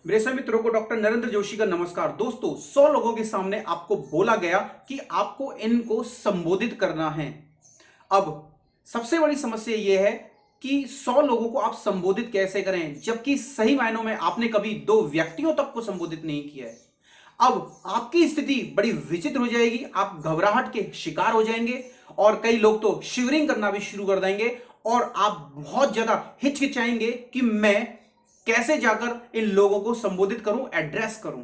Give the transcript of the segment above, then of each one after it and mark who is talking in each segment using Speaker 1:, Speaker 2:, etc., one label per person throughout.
Speaker 1: मेरे सभी मित्रों को डॉक्टर नरेंद्र जोशी का नमस्कार। दोस्तों, 100 लोगों के सामने आपको बोला गया कि आपको इनको संबोधित करना है। अब सबसे बड़ी समस्या यह है कि 100 लोगों को आप संबोधित कैसे करें, जबकि सही मायनों में आपने कभी 2 व्यक्तियों तक को संबोधित नहीं किया है। अब आपकी स्थिति बड़ी विचित्र हो जाएगी, आप घबराहट के शिकार हो जाएंगे और कई लोग तो शिवरिंग करना भी शुरू कर देंगे और आप बहुत ज्यादा हिचकिचाएंगे कि मैं कैसे जाकर इन लोगों को संबोधित करूं, एड्रेस करूं।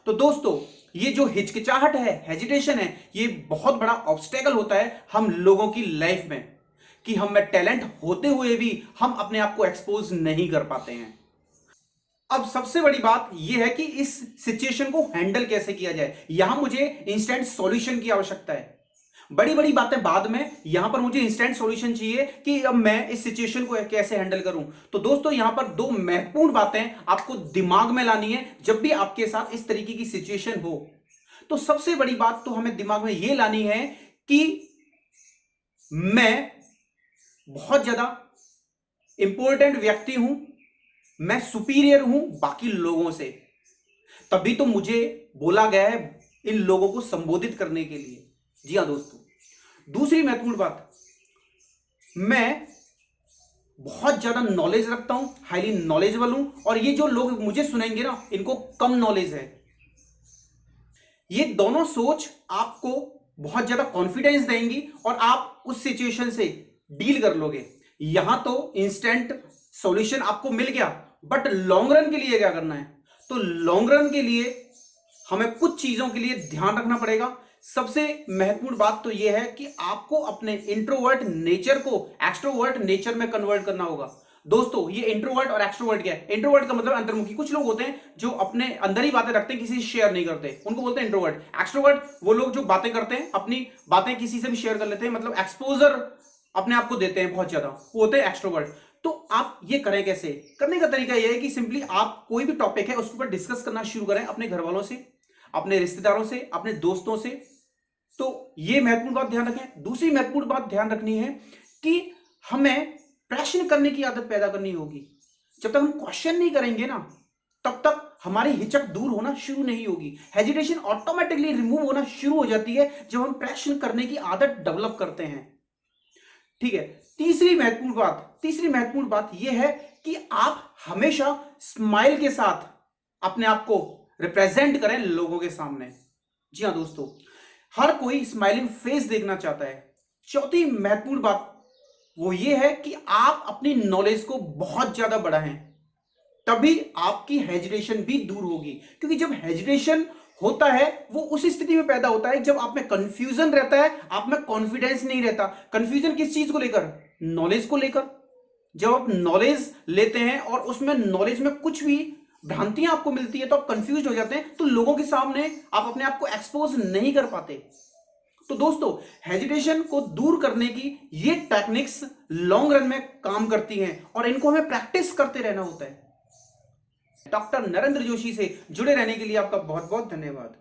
Speaker 1: तो दोस्तों, ये जो हिचकिचाहट है, हेजिटेशन है, ये बहुत बड़ा ऑब्स्टेकल होता है हम लोगों की लाइफ में कि हम में टैलेंट होते हुए भी हम अपने आप को एक्सपोज नहीं कर पाते हैं। अब सबसे बड़ी बात यह है कि इस सिचुएशन को हैंडल कैसे किया जाए। यहां मुझे इंस्टेंट सॉल्यूशन की आवश्यकता है। बड़ी बड़ी बातें बाद में, यहां पर मुझे इंस्टेंट सॉल्यूशन चाहिए कि अब मैं इस सिचुएशन को कैसे हैंडल करूं। तो दोस्तों, यहां पर 2 महत्वपूर्ण बातें आपको दिमाग में लानी है जब भी आपके साथ इस तरीके की सिचुएशन हो। तो सबसे बड़ी बात तो हमें दिमाग में यह लानी है कि मैं बहुत ज्यादा इंपॉर्टेंट व्यक्ति हूं, मैं सुपीरियर हूं बाकी लोगों से, तभी तो मुझे बोला गया है इन लोगों को संबोधित करने के लिए। जी हां दोस्तों, दूसरी महत्वपूर्ण बात, मैं बहुत ज्यादा नॉलेज रखता हूं, हाईली नॉलेजेबल हूं और ये जो लोग मुझे सुनेंगे ना, इनको कम नॉलेज है। ये दोनों सोच आपको बहुत ज्यादा कॉन्फिडेंस देंगी और आप उस सिचुएशन से डील कर लोगे। यहां तो इंस्टेंट सॉल्यूशन आपको मिल गया, बट लॉन्ग रन के लिए क्या करना है? तो लॉन्ग रन के लिए हमें कुछ चीजों के लिए ध्यान रखना पड़ेगा। सबसे महत्वपूर्ण बात तो यह है कि आपको अपने इंट्रोवर्ट नेचर को एक्सट्रोवर्ट नेचर में कन्वर्ट करना होगा। दोस्तों, ये इंट्रोवर्ट और एक्सट्रोवर्ट क्या है? इंट्रोवर्ट का मतलब अंतर्मुखी। कुछ लोग होते हैं जो अपने अंदर ही बातें रखते हैं, किसी से शेयर नहीं करते, उनको बोलते हैं इंट्रोवर्ट। एक्सट्रोवर्ट वो लोग जो बातें करते हैं, अपनी बातें किसी से भी शेयर कर लेते हैं, मतलब एक्सपोजर अपने आप को देते हैं बहुत ज्यादा, वो होते हैं एक्सट्रोवर्ट। तो आप ये करें कैसे? करने का तरीका यह है कि सिंपली आप कोई भी टॉपिक है उसके ऊपर डिस्कस करना शुरू करें अपने घर वालों से, अपने रिश्तेदारों से, अपने दोस्तों से। तो यह महत्वपूर्ण बात ध्यान रखें। दूसरी महत्वपूर्ण बात ध्यान रखनी है कि हमें प्रश्न करने की आदत पैदा करनी होगी। जब तक हम क्वेश्चन नहीं करेंगे ना, तब तक हमारी हिचक दूर होना शुरू नहीं होगी। हेजिटेशन ऑटोमेटिकली रिमूव होना शुरू हो जाती है जब हम प्रश्न करने की आदत डेवलप करते हैं। ठीक है। तीसरी महत्वपूर्ण बात यह है कि आप हमेशा स्माइल के साथ अपने आप को रिप्रेजेंट करें लोगों के सामने। जी हां दोस्तों, हर कोई स्माइलिंग फेस देखना चाहता है। चौथी महत्वपूर्ण बात वो ये है कि आप अपनी नॉलेज को बहुत ज्यादा बढ़ाएं, तभी आपकी हेजिटेशन भी दूर होगी। क्योंकि जब हेजिटेशन होता है वो उस स्थिति में पैदा होता है जब आप में कंफ्यूजन रहता है, आप में कॉन्फिडेंस नहीं रहता। कंफ्यूजन किस चीज को लेकर? नॉलेज को लेकर। जब आप नॉलेज लेते हैं और उसमें नॉलेज में कुछ भी भ्रांतियां आपको मिलती है तो आप कंफ्यूज हो जाते हैं, तो लोगों के सामने आप अपने आप को एक्सपोज नहीं कर पाते। तो दोस्तों, हेजिटेशन को दूर करने की ये टेक्निक्स लॉन्ग रन में काम करती हैं और इनको हमें प्रैक्टिस करते रहना होता है। डॉक्टर नरेंद्र जोशी से जुड़े रहने के लिए आपका बहुत बहुत धन्यवाद।